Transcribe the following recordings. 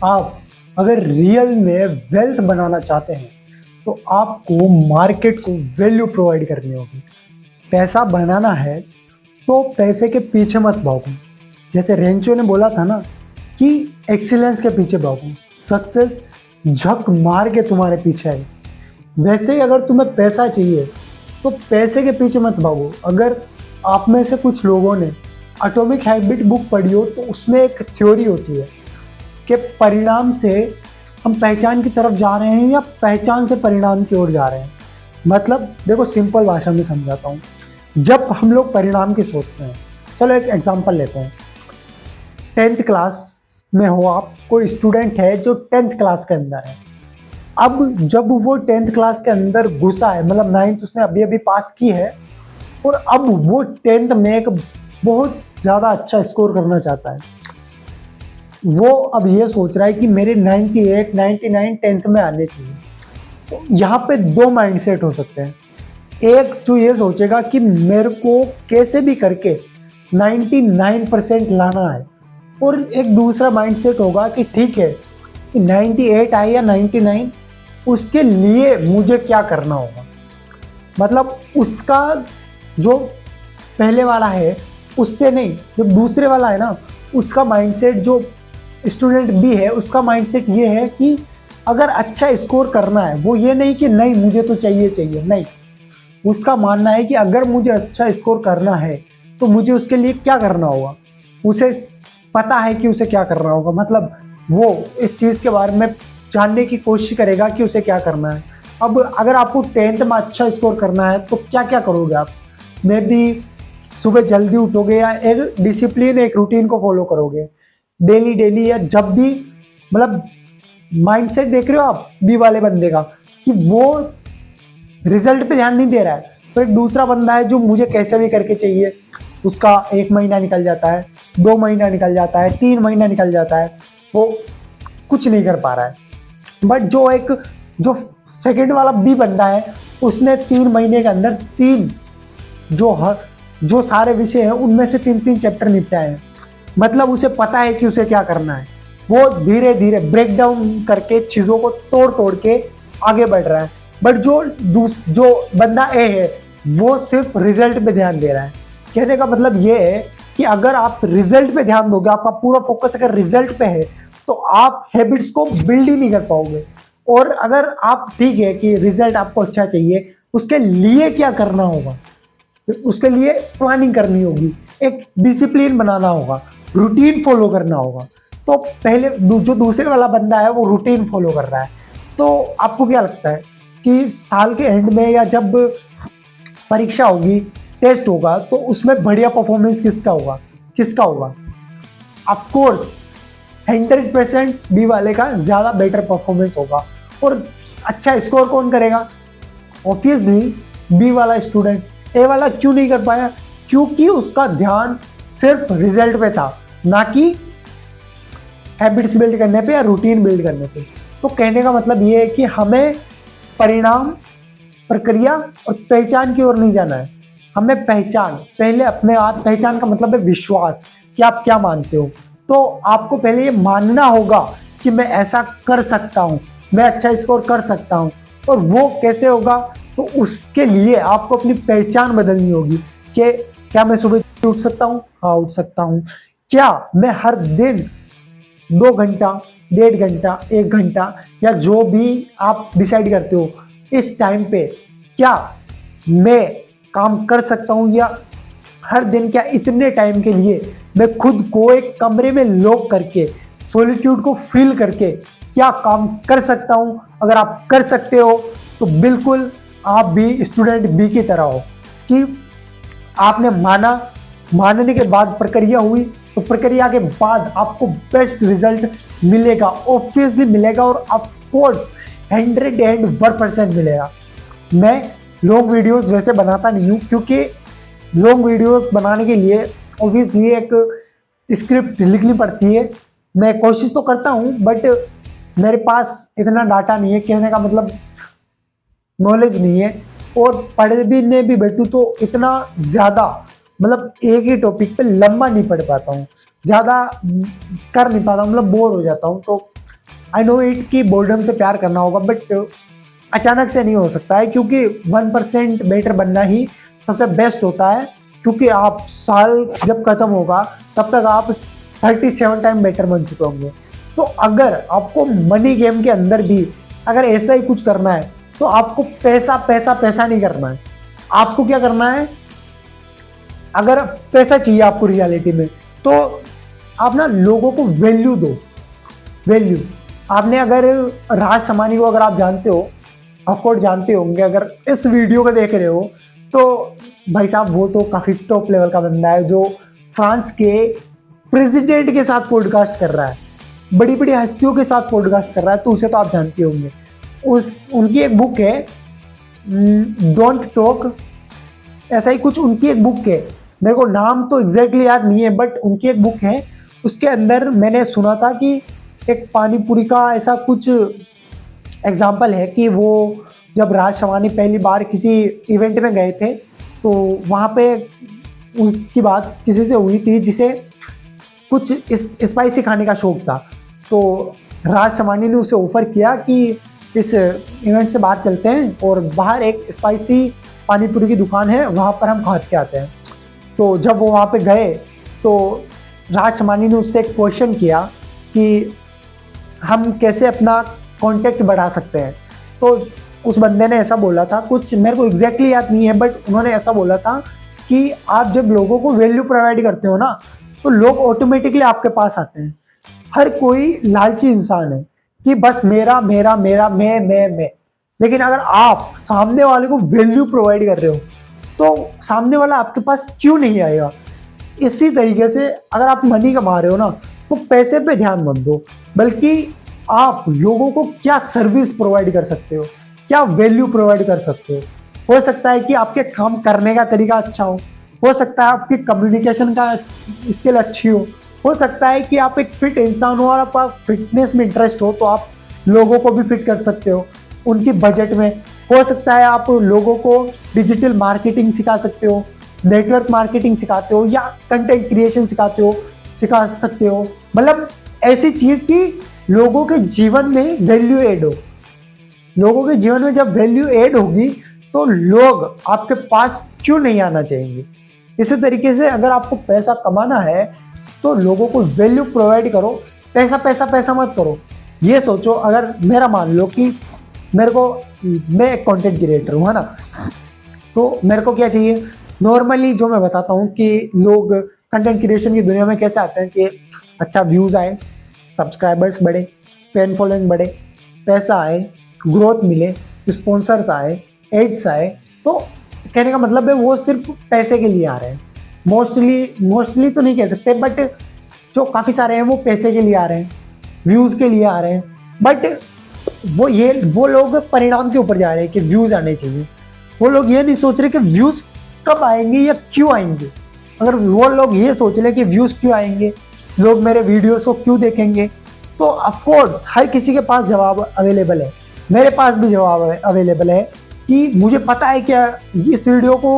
आप अगर रियल में वेल्थ बनाना चाहते हैं तो आपको मार्केट को वैल्यू प्रोवाइड करनी होगी। पैसा बनाना है तो पैसे के पीछे मत भागो। जैसे रेंचो ने बोला था ना कि एक्सीलेंस के पीछे भागो, सक्सेस झक मार के तुम्हारे पीछे आए। वैसे ही अगर तुम्हें पैसा चाहिए तो पैसे के पीछे मत भागो। अगर आप में से कुछ लोगों ने एटॉमिक हैबिट बुक पढ़ी हो तो उसमें एक थ्योरी होती है कि परिणाम से हम पहचान की तरफ जा रहे हैं या पहचान से परिणाम की ओर जा रहे हैं। मतलब देखो, सिंपल भाषा में समझाता हूँ। जब हम लोग परिणाम की सोचते हैं, चलो एक एग्जांपल लेते हैं। 10th क्लास में हो आप, कोई स्टूडेंट है जो 10th क्लास के अंदर है। अब जब वो 10th क्लास के अंदर घुसा है, मतलब 9th उसने अभी अभी पास की है, और अब वो 10th में एक बहुत ज़्यादा अच्छा स्कोर करना चाहता है। वो अब ये सोच रहा है कि मेरे 98, 99 10th में आने चाहिए। तो यहाँ पे दो माइंडसेट हो सकते हैं। एक जो ये सोचेगा कि मेरे को कैसे भी करके 99% लाना है, और एक दूसरा माइंडसेट होगा कि ठीक है कि 98 आए या 99, उसके लिए मुझे क्या करना होगा। मतलब उसका जो पहले वाला है उससे नहीं, जो दूसरे वाला है ना, उसका माइंडसेट, जो स्टूडेंट बी है उसका माइंडसेट ये है कि अगर अच्छा स्कोर करना है, वो ये नहीं कि नहीं मुझे तो चाहिए चाहिए, नहीं। उसका मानना है कि अगर मुझे अच्छा स्कोर करना है तो मुझे उसके लिए क्या करना होगा। उसे पता है कि उसे क्या करना होगा। मतलब वो इस चीज़ के बारे में जानने की कोशिश करेगा कि उसे क्या करना है। अब अगर आपको 10th में अच्छा स्कोर करना है तो क्या क्या करोगे आप? मे बी सुबह जल्दी उठोगे या एक डिसिप्लिन, एक रूटीन को फॉलो करोगे डेली डेली, या जब भी, मतलब माइंडसेट देख रहे हो आप बी वाले बंदे का कि वो रिजल्ट पे ध्यान नहीं दे रहा है। तो एक दूसरा बंदा है जो मुझे कैसे भी करके चाहिए, उसका 1 महीना निकल जाता है, 2 महीना निकल जाता है, 3 महीना निकल जाता है, वो कुछ नहीं कर पा रहा है। बट जो सेकंड वाला बी बंदा है, उसने 3 महीने के अंदर जो सारे विषय हैं उनमें से 3-3 चैप्टर निपटाए हैं। मतलब उसे पता है कि उसे क्या करना है। वो धीरे धीरे ब्रेक डाउन करके चीज़ों को तोड़ तोड़ के आगे बढ़ रहा है। बट जो बंदा ए है वो सिर्फ रिजल्ट पे ध्यान दे रहा है। कहने का मतलब ये है कि अगर आप रिजल्ट पे ध्यान दोगे, आपका पूरा फोकस अगर रिजल्ट पे है, तो आप हैबिट्स को बिल्ड ही नहीं कर पाओगे। और अगर आप, ठीक है कि रिजल्ट आपको अच्छा चाहिए, उसके लिए क्या करना होगा, उसके लिए प्लानिंग करनी होगी, एक डिसिप्लिन बनाना होगा, रूटीन फॉलो करना होगा। तो पहले जो दूसरे वाला बंदा है वो रूटीन फॉलो कर रहा है। तो आपको क्या लगता है कि साल के एंड में या जब परीक्षा होगी, टेस्ट होगा, तो उसमें बढ़िया परफॉर्मेंस किसका होगा? ऑफ कोर्स 100% बी वाले का ज़्यादा बेटर परफॉर्मेंस होगा। और अच्छा स्कोर कौन करेगा? ऑब्वियसली बी वाला स्टूडेंट। ए वाला क्यों नहीं कर पाया? क्योंकि उसका ध्यान सिर्फ रिजल्ट पे था, ना कि हैबिट्स बिल्ड करने पे या रूटीन बिल्ड करने पे। तो कहने का मतलब ये है कि हमें परिणाम, प्रक्रिया और पहचान की ओर नहीं जाना है। हमें पहले अपने आप, पहचान का मतलब है विश्वास, कि आप क्या मानते हो। तो आपको पहले ये मानना होगा कि मैं ऐसा कर सकता हूँ, मैं अच्छा स्कोर कर सकता हूँ। और वो कैसे होगा? तो उसके लिए आपको अपनी पहचान बदलनी होगी कि क्या मैं सुबह उठ सकता हूँ? हाँ, उठ सकता हूँ। क्या मैं हर दिन 2 घंटा, 1.5 घंटा, 1 घंटा, या जो भी आप डिसाइड करते हो, इस टाइम पे क्या मैं काम कर सकता हूँ? या हर दिन क्या इतने टाइम के लिए मैं खुद को एक कमरे में लॉक करके सॉलिट्यूड को फील करके क्या काम कर सकता हूँ? अगर आप कर सकते हो तो बिल्कुल आप भी स्टूडेंट बी की तरह हो कि आपने मानने के बाद प्रक्रिया हुई, तो प्रक्रिया के बाद आपको बेस्ट रिजल्ट मिलेगा, ऑब्वियसली मिलेगा, और ऑफ कोर्स 101% मिलेगा। मैं लॉन्ग वीडियोस वैसे बनाता नहीं हूँ, क्योंकि लॉन्ग वीडियोस बनाने के लिए ऑब्वियसली एक स्क्रिप्ट लिखनी पड़ती है। मैं कोशिश तो करता हूँ, बट मेरे पास इतना डाटा नहीं है, कहने का मतलब नॉलेज नहीं है। और पढ़े भी ने भी बैठूँ तो इतना ज़्यादा, मतलब एक ही टॉपिक पे लंबा नहीं पढ़ पाता हूँ, ज़्यादा कर नहीं पाता हूँ, मतलब बोर हो जाता हूँ। तो आई नो इट कि बोर्डम से प्यार करना होगा, बट अचानक से नहीं हो सकता है, क्योंकि 1% बेटर बनना ही सबसे बेस्ट होता है। क्योंकि आप साल जब खत्म होगा तब तक आप 37 टाइम बेटर बन चुके होंगे। तो अगर आपको मनी गेम के अंदर भी अगर ऐसा ही कुछ करना है तो आपको पैसा पैसा पैसा नहीं करना है। आपको क्या करना है, अगर पैसा चाहिए आपको रियलिटी में, तो आप ना लोगों को वैल्यू दो। वैल्यू आपने, अगर राज समानी को अगर आप जानते हो, ऑफकोर्स जानते होंगे, अगर इस वीडियो को देख रहे हो तो भाई साहब वो तो काफ़ी टॉप लेवल का बंदा है, जो फ्रांस के प्रेसिडेंट के साथ पॉडकास्ट कर रहा है, बड़ी बड़ी हस्तियों के साथ पॉडकास्ट कर रहा है, तो उसे तो आप जानते होंगे। उनकी एक बुक है डोंट टॉक, ऐसा ही कुछ उनकी एक बुक है, मेरे को नाम तो एग्जैक्टली याद नहीं है, बट उनकी एक बुक है। उसके अंदर मैंने सुना था कि एक पानी पूरी का ऐसा कुछ एग्जाम्पल है कि वो जब राज शवानी पहली बार किसी इवेंट में गए थे, तो वहाँ पे उसकी बात किसी से हुई थी जिसे कुछ स्पाइसी खाने का शौक था। तो राज शवानी ने उसे ऑफर किया कि इस इवेंट से बाहर चलते हैं और बाहर एक स्पाइसी पानी पूरी की दुकान है, वहाँ पर हम खा के आते हैं। तो जब वो वहाँ पे गए तो राज शवानी ने उससे एक क्वेश्चन किया कि हम कैसे अपना कांटेक्ट बढ़ा सकते हैं। तो उस बंदे ने ऐसा बोला था, कुछ मेरे को एग्जैक्टली याद नहीं है, बट उन्होंने ऐसा बोला था कि आप जब लोगों को वैल्यू प्रोवाइड करते हो ना, तो लोग ऑटोमेटिकली आपके पास आते हैं। हर कोई लालची इंसान है कि बस मेरा मेरा मेरा मैं। लेकिन अगर आप सामने वाले को वैल्यू प्रोवाइड कर रहे हो तो सामने वाला आपके पास क्यों नहीं आएगा। इसी तरीके से अगर आप मनी कमा रहे हो ना, तो पैसे पे ध्यान मत दो, बल्कि आप लोगों को क्या सर्विस प्रोवाइड कर सकते हो, क्या वैल्यू प्रोवाइड कर सकते हो सकता है कि आपके काम करने का तरीका अच्छा हो सकता है आपकी कम्युनिकेशन का स्किल अच्छी हो सकता है कि आप एक फिट इंसान हो और आप फिटनेस में इंटरेस्ट हो, तो आप लोगों को भी फिट कर सकते हो उनकी बजट में। हो सकता है आप लोगों को डिजिटल मार्केटिंग सिखा सकते हो, नेटवर्क मार्केटिंग सिखाते हो, या कंटेंट क्रिएशन सिखा सकते हो। मतलब ऐसी चीज की लोगों के जीवन में वैल्यू ऐड हो। लोगों के जीवन में जब वैल्यू ऐड होगी तो लोग आपके पास क्यों नहीं आना चाहेंगे। इसी तरीके से अगर आपको पैसा कमाना है तो लोगों को वैल्यू प्रोवाइड करो, पैसा पैसा पैसा मत करो। ये सोचो, अगर मेरा मान लो कि मैं एक कंटेंट क्रिएटर हूँ, है ना, तो मेरे को क्या चाहिए, नॉर्मली जो मैं बताता हूँ कि लोग कंटेंट क्रिएशन की दुनिया में कैसे आते हैं कि अच्छा व्यूज़ आए, सब्सक्राइबर्स बढ़े, फैन फॉलोइंग बढ़े, पैसा आए, ग्रोथ मिले, स्पॉन्सर्स आए, एड्स आए। तो कहने का मतलब है वो सिर्फ पैसे के लिए आ रहे हैं। मोस्टली तो नहीं कह सकते, बट जो काफ़ी सारे हैं वो पैसे के लिए आ रहे हैं, व्यूज़ के लिए आ रहे हैं। बट वो लोग परिणाम के ऊपर जा रहे हैं कि व्यूज़ आने चाहिए। वो लोग ये नहीं सोच रहे कि व्यूज़ कब आएंगे या क्यों आएंगे। अगर वो लोग ये सोच रहे कि व्यूज़ क्यों आएंगे, लोग मेरे वीडियोस को क्यों देखेंगे, तो ऑफकोर्स हर किसी के पास जवाब अवेलेबल है। मेरे पास भी जवाब अवेलेबल है कि मुझे पता है क्या इस वीडियो को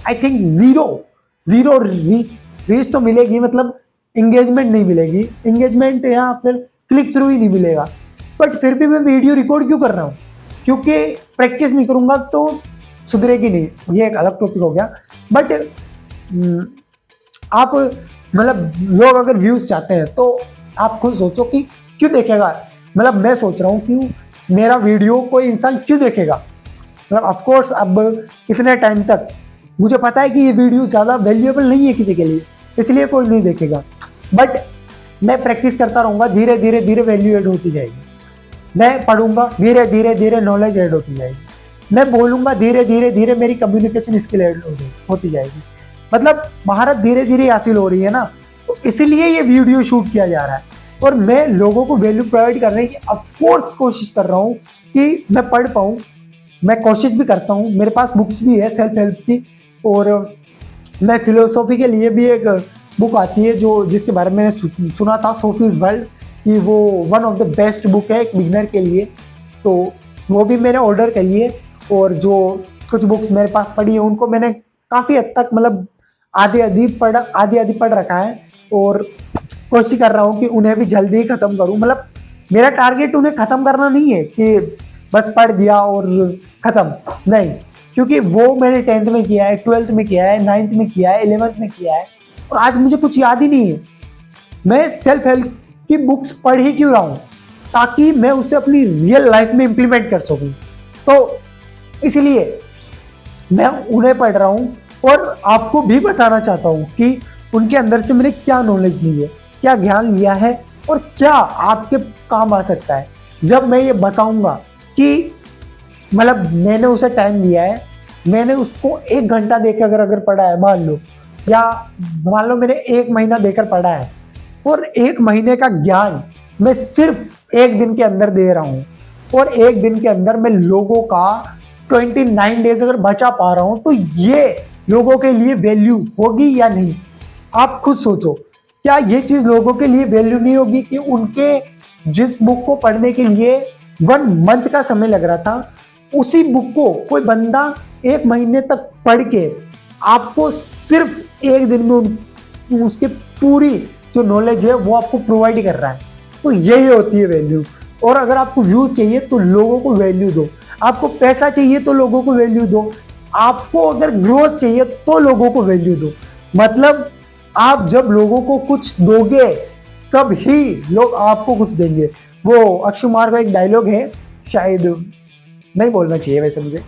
आई थिंक ज़ीरो रीच तो मिलेगी, मतलब इंगेजमेंट नहीं मिलेगी, इंगेजमेंट या फिर क्लिक थ्रू ही नहीं मिलेगा। बट फिर भी मैं वीडियो रिकॉर्ड क्यों कर रहा हूँ, क्योंकि प्रैक्टिस नहीं करूँगा तो सुधरेगी नहीं। ये एक अलग टॉपिक हो गया। बट आप मतलब लोग अगर व्यूज़ चाहते हैं तो आप खुद सोचो कि क्यों देखेगा। मतलब मैं सोच रहा हूँ कि मेरा वीडियो कोई इंसान क्यों देखेगा। मतलब ऑफकोर्स अब इतने टाइम तक मुझे पता है कि ये वीडियो ज़्यादा वैल्यूएबल नहीं है किसी के लिए, इसलिए कोई नहीं देखेगा। बट मैं प्रैक्टिस करता रहूँगा, धीरे धीरे वैल्यू ऐड होती जाएगी। मैं पढ़ूंगा, धीरे धीरे नॉलेज ऐड होती जाएगी। मैं बोलूँगा, धीरे धीरे मेरी कम्युनिकेशन स्किल ऐड होती जाएगी। मतलब महारत धीरे धीरे हासिल हो रही है ना, तो इसीलिए ये वीडियो शूट किया जा रहा है। और मैं लोगों को वैल्यू प्रोवाइड करने की ऑफकोर्स कोशिश कर रहा हूँ कि मैं पढ़ पाऊँ। मैं कोशिश भी करता हूँ, मेरे पास बुक्स भी है सेल्फ हेल्प की, और मैं फिलोसॉफी के लिए भी एक बुक आती है जिसके बारे में सुना था, सोफीज वर्ल्ड, कि वो one of the best book है एक बिगिनर के लिए। तो वो भी मैंने ऑर्डर करी है, और जो कुछ बुक्स मेरे पास पड़ी है उनको मैंने काफ़ी हद तक मतलब आधी पढ़ रखा है, और कोशिश कर रहा हूँ कि उन्हें भी जल्दी ही ख़त्म करूँ। मतलब मेरा टारगेट उन्हें खत्म करना नहीं है कि बस पढ़ दिया और खत्म, नहीं, क्योंकि वो मैंने 10th में किया है, 12th में किया है, 9th में किया है, 11th में किया है और आज मुझे कुछ याद ही नहीं है। मैं सेल्फ हेल्प की बुक्स पढ़ ही क्यों रहा हूँ, ताकि मैं उसे अपनी रियल लाइफ में इंप्लीमेंट कर सकूँ। तो इसलिए मैं उन्हें पढ़ रहा हूँ और आपको भी बताना चाहता हूँ कि उनके अंदर से मैंने क्या नॉलेज ली है, क्या ज्ञान लिया है और क्या आपके काम आ सकता है। जब मैं ये बताऊंगा कि मतलब मैंने उसे टाइम दिया है, मैंने उसको 1 घंटा देकर अगर पढ़ा है मान लो, या मान लो मैंने 1 महीना देकर पढ़ा है और 1 महीने का ज्ञान मैं सिर्फ 1 दिन के अंदर दे रहा हूँ और 1 दिन के अंदर मैं लोगों का 29 डेज अगर बचा पा रहा हूँ, तो ये लोगों के लिए वैल्यू होगी या नहीं? आप खुद सोचो, क्या ये चीज लोगों के लिए वैल्यू नहीं होगी कि उनके जिस बुक को पढ़ने के लिए 1 मंथ का समय लग रहा था, उसी बुक को कोई बंदा 1 महीने तक पढ़ के आपको सिर्फ 1 दिन में उसकी पूरी जो नॉलेज है वो आपको प्रोवाइड कर रहा है। तो यही होती है वैल्यू। और अगर आपको व्यूज चाहिए तो लोगों को वैल्यू दो, आपको पैसा चाहिए तो लोगों को वैल्यू दो, आपको अगर ग्रोथ चाहिए तो लोगों को वैल्यू दो। मतलब आप जब लोगों को कुछ दोगे तब ही लोग आपको कुछ देंगे। वो अक्षय कुमार का एक डायलॉग है, शायद नहीं बोलना चाहिए वैसे मुझे,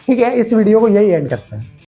ठीक है, इस वीडियो को यही एंड करते हैं।